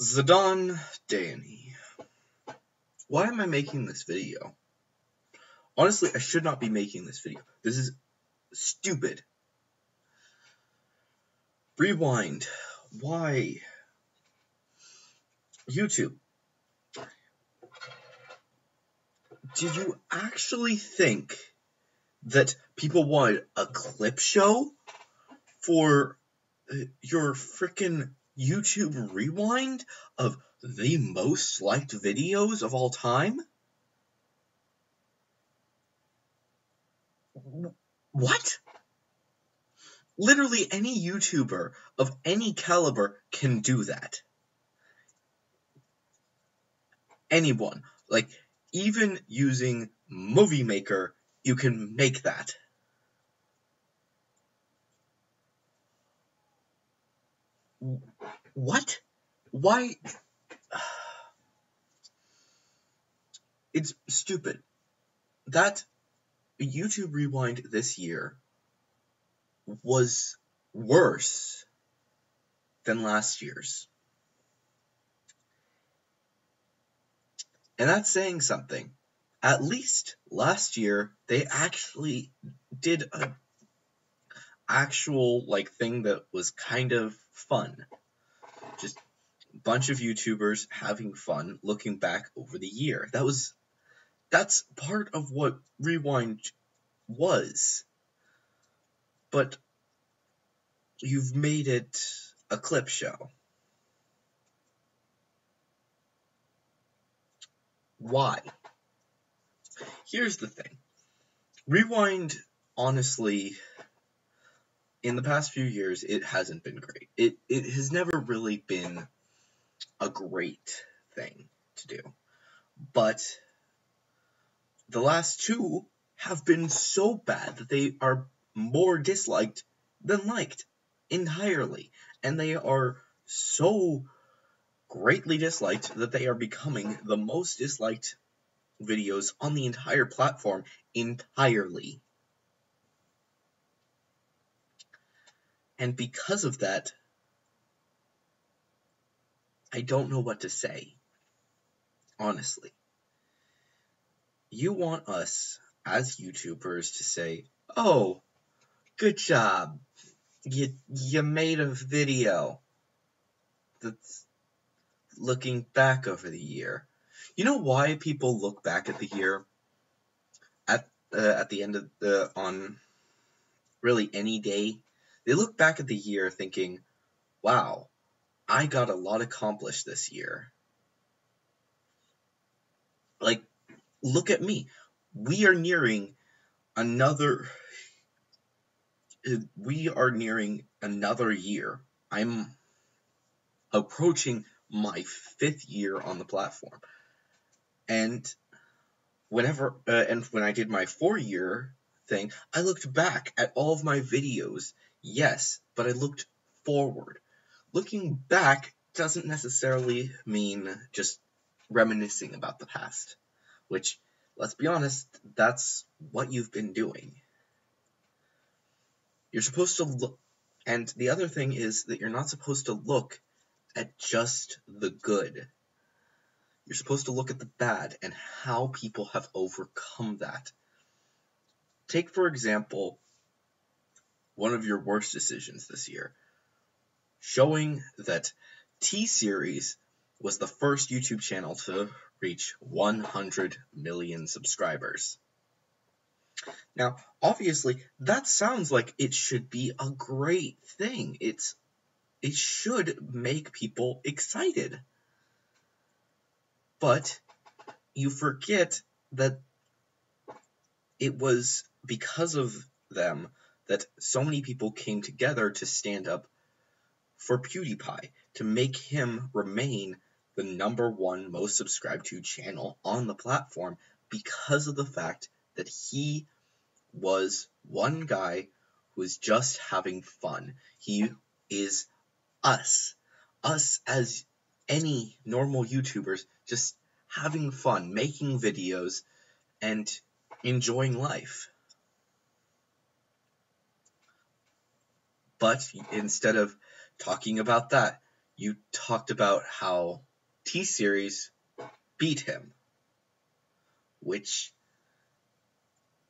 Zidane Danny. Why am I making this video? Honestly, I should not be making this video. This is stupid. Rewind. Why? YouTube. Did you actually think that people wanted a clip show for your frickin' YouTube rewind of the most liked videos of all time? What? Literally any YouTuber of any caliber can do that. Anyone. Like, even using Movie Maker, you can make that. What? Why? It's stupid. That YouTube Rewind this year was worse than last year's. And that's saying something. At least last year, they actually did an actual thing that was kind of fun. Just a bunch of YouTubers having fun looking back over the year. That's part of what Rewind was. But you've made it a clip show. Why? Here's the thing. Rewind, honestly, in the past few years, it hasn't been great. It has never really been a great thing to do. But the last two have been so bad that they are more disliked than liked entirely. And they are so greatly disliked that they are becoming the most disliked videos on the entire platform entirely. And because of that, I don't know what to say. Honestly. You want us, as YouTubers, to say, oh, good job. You made a video that's looking back over the year. You know why people look back at the year at the end of on really any day? They look back at the year thinking, wow, I got a lot accomplished this year. Like, look at me. We are nearing another year. I'm approaching my 5th year on the platform. And when I did my 4-year thing, I looked back at all of my videos, yes, but I looked forward. Looking back doesn't necessarily mean just reminiscing about the past, which, let's be honest, that's what you've been doing. You're supposed to look, and the other thing is that you're not supposed to look at just the good. You're supposed to look at the bad and how people have overcome that. Take, for example, one of your worst decisions this year, showing that T-Series was the first YouTube channel to reach 100 million subscribers. Now, obviously, that sounds like it should be a great thing. It should make people excited. But you forget that it was because of them that so many people came together to stand up for PewDiePie, to make him remain the #1 most subscribed to channel on the platform, because of the fact that he was one guy who was just having fun. He is us as any normal YouTubers, just having fun, making videos, and enjoying life. But instead of talking about that, you talked about how T-Series beat him, which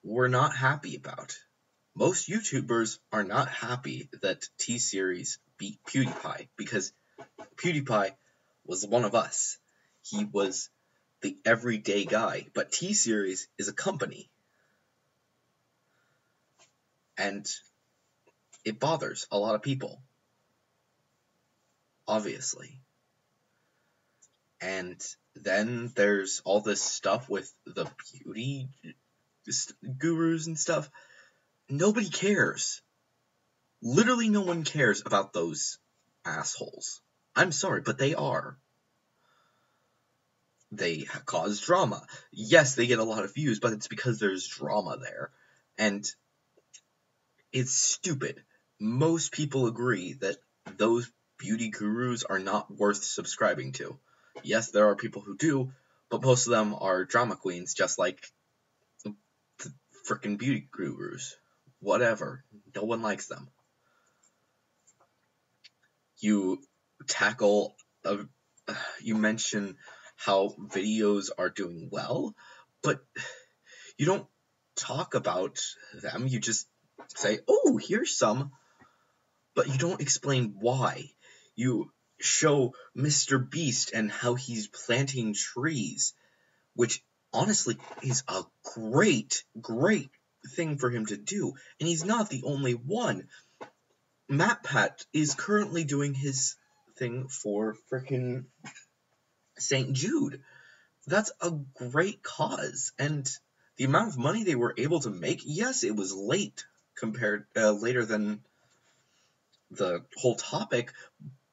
we're not happy about. Most YouTubers are not happy that T-Series beat PewDiePie, because PewDiePie was one of us. He was the everyday guy, but T-Series is a company. And it bothers a lot of people, obviously. And then there's all this stuff with the beauty gurus and stuff. Nobody cares. Literally no one cares about those assholes. I'm sorry, but they are. They cause drama. Yes, they get a lot of views, but it's because there's drama there. And it's stupid. Most people agree that those beauty gurus are not worth subscribing to. Yes, there are people who do, but most of them are drama queens, just like the frickin' beauty gurus. Whatever. No one likes them. You tackle, you mention how videos are doing well, but you don't talk about them. You just say, oh, here's some, but you don't explain why. You show Mr. Beast and how he's planting trees, which honestly is a great thing for him to do, and he's not the only one. MatPat is currently doing his thing for frickin' St. Jude. That's a great cause, and the amount of money they were able to make, yes, it was later than the whole topic,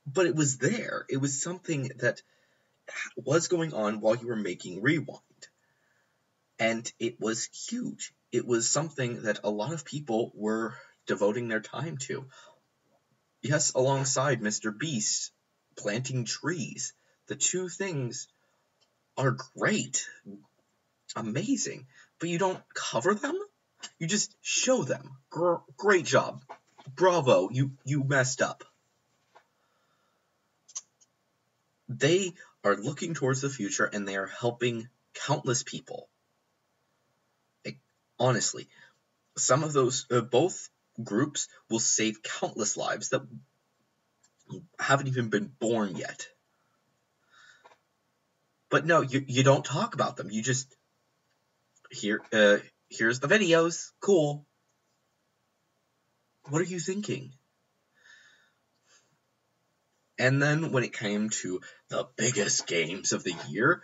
but it was there. It was something that was going on while you were making Rewind, and it was huge. It was something that a lot of people were devoting their time to. Yes, alongside Mr. Beast planting trees. The two things are great, amazing, but you don't cover them. You just show them. Great job. Bravo, you messed up. They are looking towards the future, and they are helping countless people. Like, honestly, some of those, both groups will save countless lives that haven't even been born yet. But no, you don't talk about them. You just, here's the videos. Cool. What are you thinking? And then when it came to the biggest games of the year,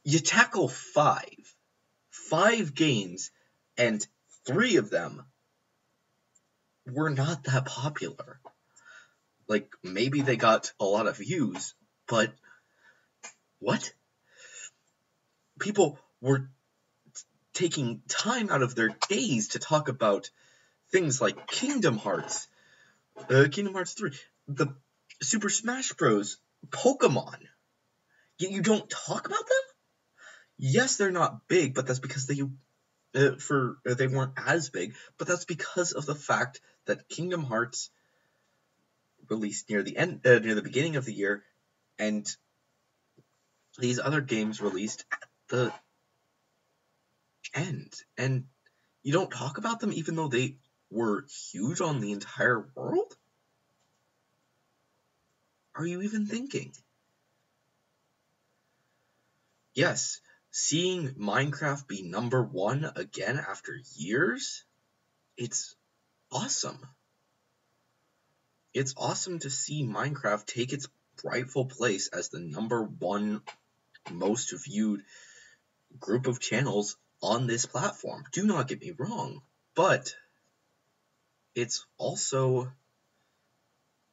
you tackle 5. 5 games, and 3 of them were not that popular. Like, maybe they got a lot of views, but what? People were taking time out of their days to talk about things like Kingdom Hearts 3, the Super Smash Bros, Pokemon. Yet you don't talk about them? Yes, they're not big, but that's because they weren't as big, but that's because of the fact that Kingdom Hearts released near the beginning of the year, and these other games released at the end, and you don't talk about them even though they were huge on the entire world? Are you even thinking? Yes, seeing Minecraft be number 1 again after years, it's awesome. It's awesome to see Minecraft take its rightful place as the number 1 most viewed group of channels on this platform. Do not get me wrong, but it's also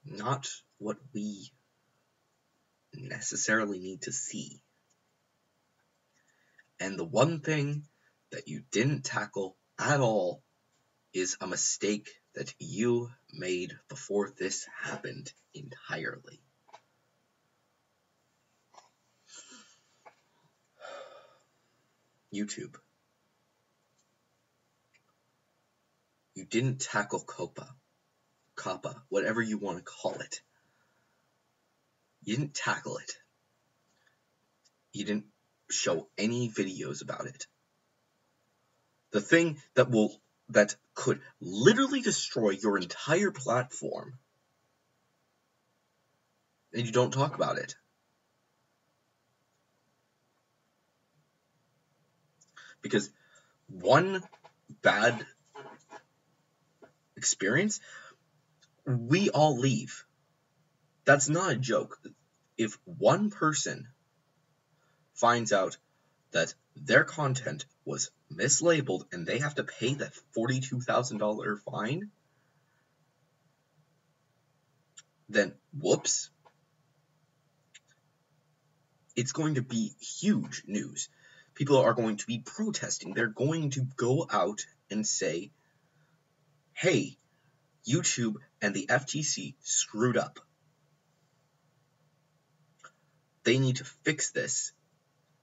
not what we necessarily need to see. And the one thing that you didn't tackle at all is a mistake that you made before this happened entirely. YouTube. You didn't tackle COPPA, whatever you want to call it. You didn't tackle it. You didn't show any videos about it. The thing that could literally destroy your entire platform, and you don't talk about it. Because one bad experience, we all leave. That's not a joke. If one person finds out that their content was mislabeled and they have to pay that $42,000 fine, then whoops. It's going to be huge news. People are going to be protesting. They're going to go out and say, hey, YouTube and the FTC screwed up. They need to fix this,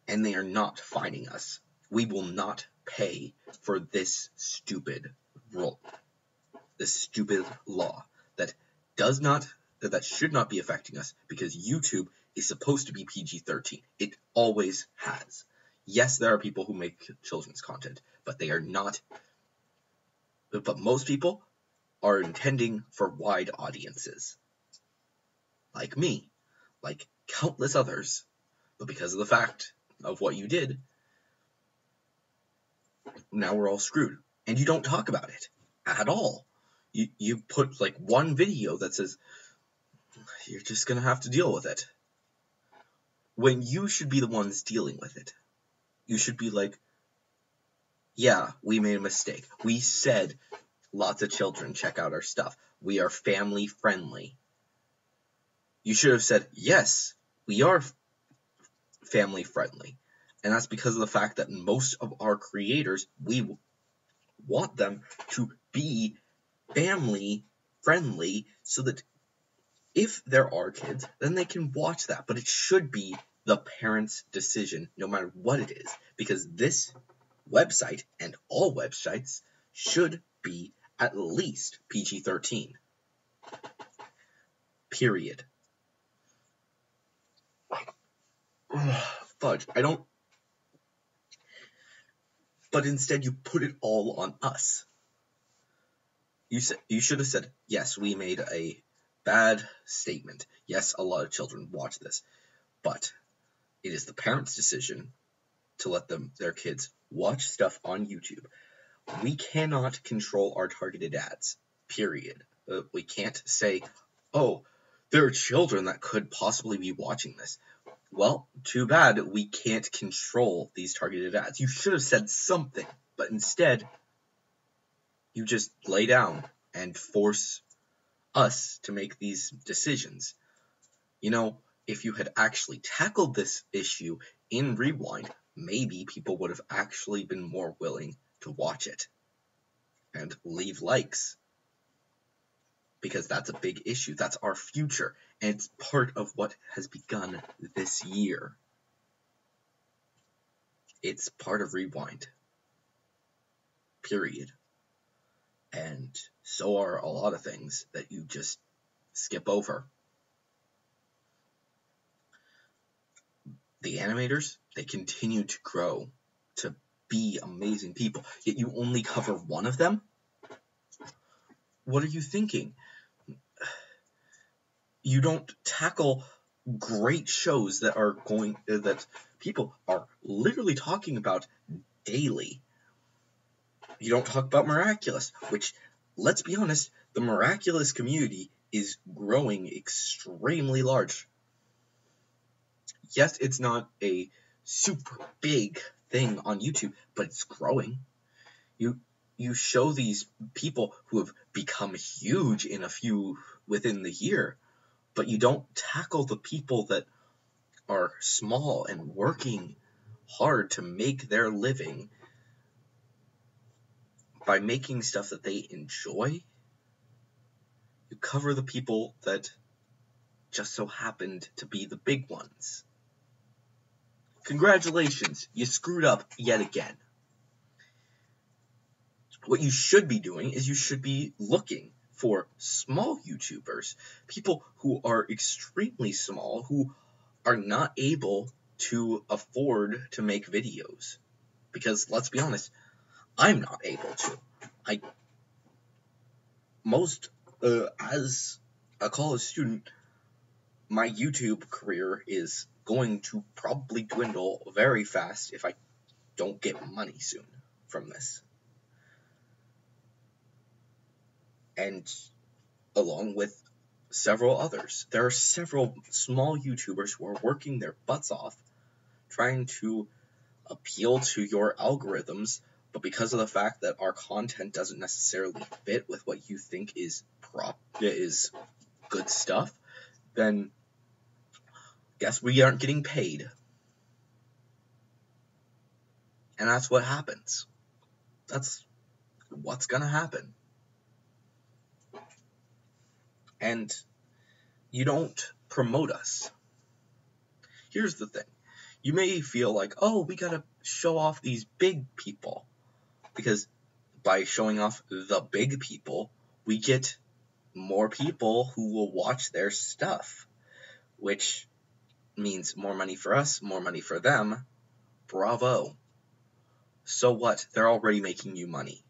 and they are not fining us. We will not pay for this stupid rule, this stupid law that should not be affecting us, because YouTube is supposed to be PG-13. It always has. Yes, there are people who make children's content, but they are not. But most people are intending for wide audiences, like me, like countless others. But because of the fact of what you did, now we're all screwed. And you don't talk about it at all. You put like one video that says, you're just going to have to deal with it. When you should be the ones dealing with it. You should be like, yeah, we made a mistake. We said lots of children check out our stuff. We are family friendly. You should have said, yes, we are family friendly. And that's because of the fact that most of our creators, we want them to be family friendly so that if there are kids, then they can watch that. But it should be the parents' decision, no matter what it is, because this website and all websites should be at least PG-13. Period. Fudge, I don't. But instead, you put it all on us. You should have said, yes, we made a bad statement. Yes, a lot of children watch this, but it is the parents' decision to let their kids watch stuff on YouTube. We cannot control our targeted ads, period. We can't say, oh, there are children that could possibly be watching this. Well, too bad we can't control these targeted ads. You should have said something, but instead, you just lay down and force us to make these decisions. You know, if you had actually tackled this issue in Rewind, maybe people would have actually been more willing to watch it and leave likes. Because that's a big issue. That's our future. And it's part of what has begun this year. It's part of Rewind. Period. And so are a lot of things that you just skip over. The animators, they continue to grow to be amazing people, yet you only cover one of them? What are you thinking? You don't tackle great shows that people are literally talking about daily. You don't talk about Miraculous, which, let's be honest, the Miraculous community is growing extremely large. Yes, it's not a super big thing on YouTube, but it's growing. You show these people who have become huge within the year, but you don't tackle the people that are small and working hard to make their living by making stuff that they enjoy. You cover the people that just so happened to be the big ones. Congratulations, you screwed up yet again. What you should be doing is you should be looking for small YouTubers, people who are extremely small, who are not able to afford to make videos. Because, let's be honest, I'm not able to. As a college student, my YouTube career is going to probably dwindle very fast if I don't get money soon from this. And along with several others, there are several small YouTubers who are working their butts off trying to appeal to your algorithms, but because of the fact that our content doesn't necessarily fit with what you think is good stuff, then guess we aren't getting paid. And that's what happens. That's what's gonna happen. And you don't promote us. Here's the thing. You may feel like, oh, we gotta show off these big people. Because by showing off the big people, we get more people who will watch their stuff. Which means more money for us, more money for them. Bravo. So what? They're already making you money.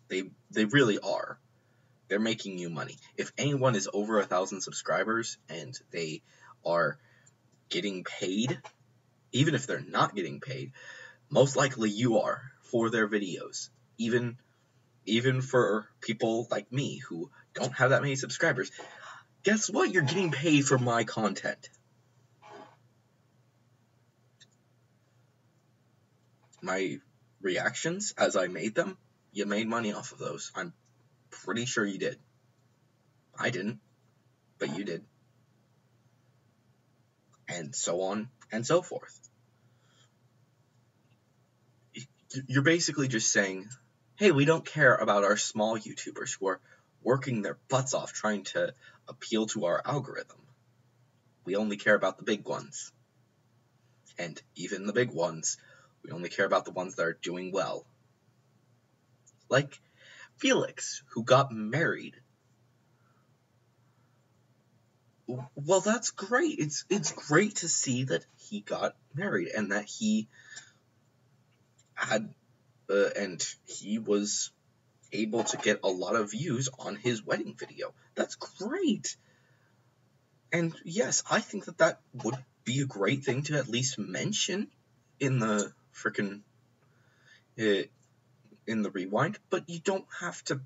They really are. They're making you money. If anyone is over 1,000 subscribers and they are getting paid, even if they're not getting paid, most likely you are for their videos. Even for people like me who don't have that many subscribers. Guess what? You're getting paid for my content. My reactions as I made them, you made money off of those. I'm pretty sure you did. I didn't, but you did. And so on and so forth. You're basically just saying, hey, we don't care about our small YouTubers who are working their butts off trying to appeal to our algorithm. We only care about the big ones. And even the big ones, we only care about the ones that are doing well. Like Felix, who got married. Well, that's great. It's great to see that he got married and that he had and he was able to get a lot of views on his wedding video. That's great. And yes, I think that would be a great thing to at least mention in the frickin' in the rewind, but you don't have to.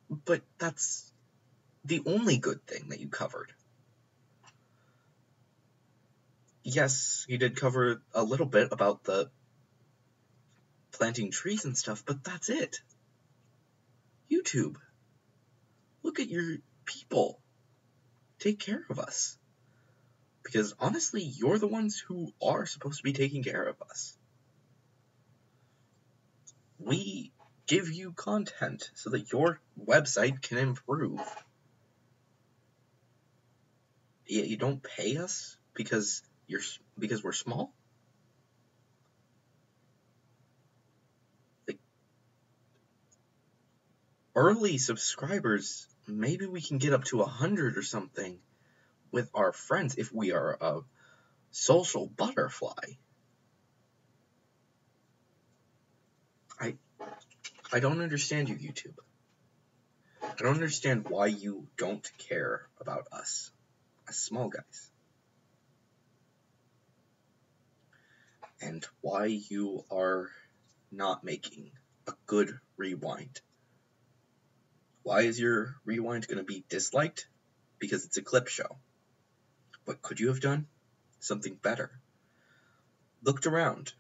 But that's the only good thing that you covered. Yes, you did cover a little bit about the planting trees and stuff, but that's it. YouTube, look at your people. Take care of us. Because honestly, you're the ones who are supposed to be taking care of us. We give you content so that your website can improve. Yet you don't pay us because we're small? Like, early subscribers, maybe we can get up to 100 or something with our friends if we are a social butterfly. I don't understand you, YouTube. I don't understand why you don't care about us as small guys. And why you are not making a good rewind. Why is your rewind going to be disliked? Because it's a clip show. What could you have done? Something better. Look around.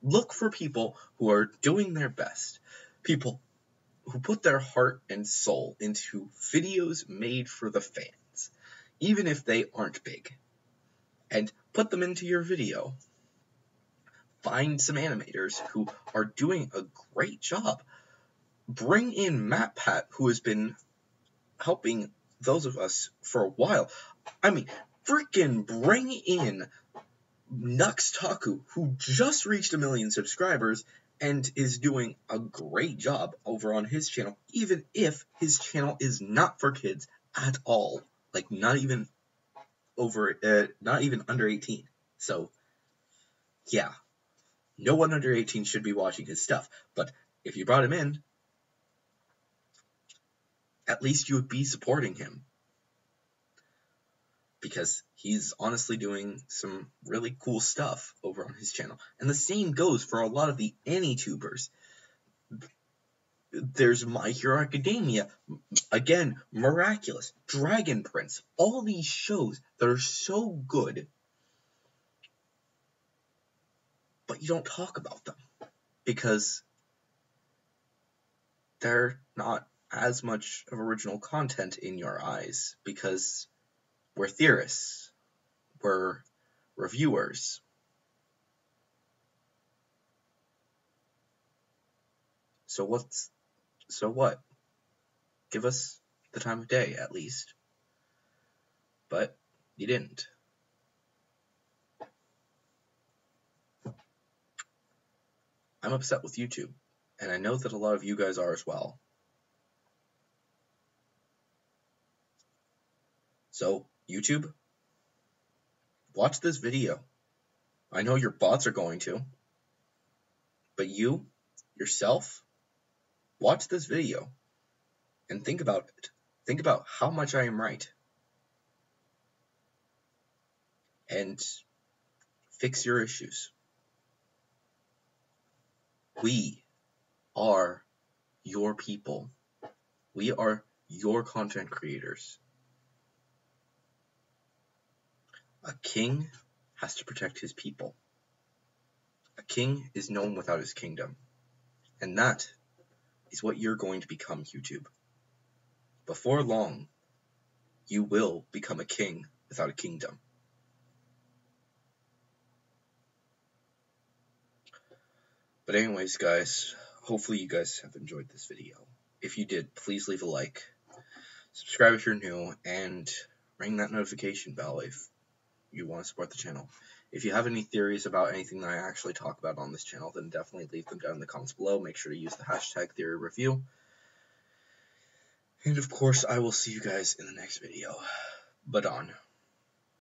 Look for people who are doing their best. People who put their heart and soul into videos made for the fans, even if they aren't big. And put them into your video. Find some animators who are doing a great job. Bring in MatPat, who has been helping those of us for a while. I mean, freaking bring in Nux Taku, who just reached 1 million subscribers, and is doing a great job over on his channel, even if his channel is not for kids at all. Like, not even under 18. So, yeah, no one under 18 should be watching his stuff. But if you brought him in, at least you would be supporting him, because he's honestly doing some really cool stuff over on his channel. And the same goes for a lot of the AnyTubers. There's My Hero Academia, again, Miraculous, Dragon Prince, all these shows that are so good, but you don't talk about them because they're not as much of original content in your eyes, because we're theorists, we're reviewers. So what? Give us the time of day, at least. But you didn't. I'm upset with YouTube, and I know that a lot of you guys are as well. So, YouTube, watch this video. I know your bots are going to, but you, yourself, watch this video and think about it. Think about how much I am right. And fix your issues. We are your people. We are your content creators. A king has to protect his people. A king is known without his kingdom. And that is what you're going to become, YouTube. Before long, you will become a king without a kingdom. But anyways, guys, hopefully you guys have enjoyed this video. If you did, please leave a like, subscribe if you're new, and ring that notification bell if you want to support the channel. If you have any theories about anything that I actually talk about on this channel, then definitely leave them down in the comments below. Make sure to use the hashtag #TheoryReview. And of course, I will see you guys in the next video. But on.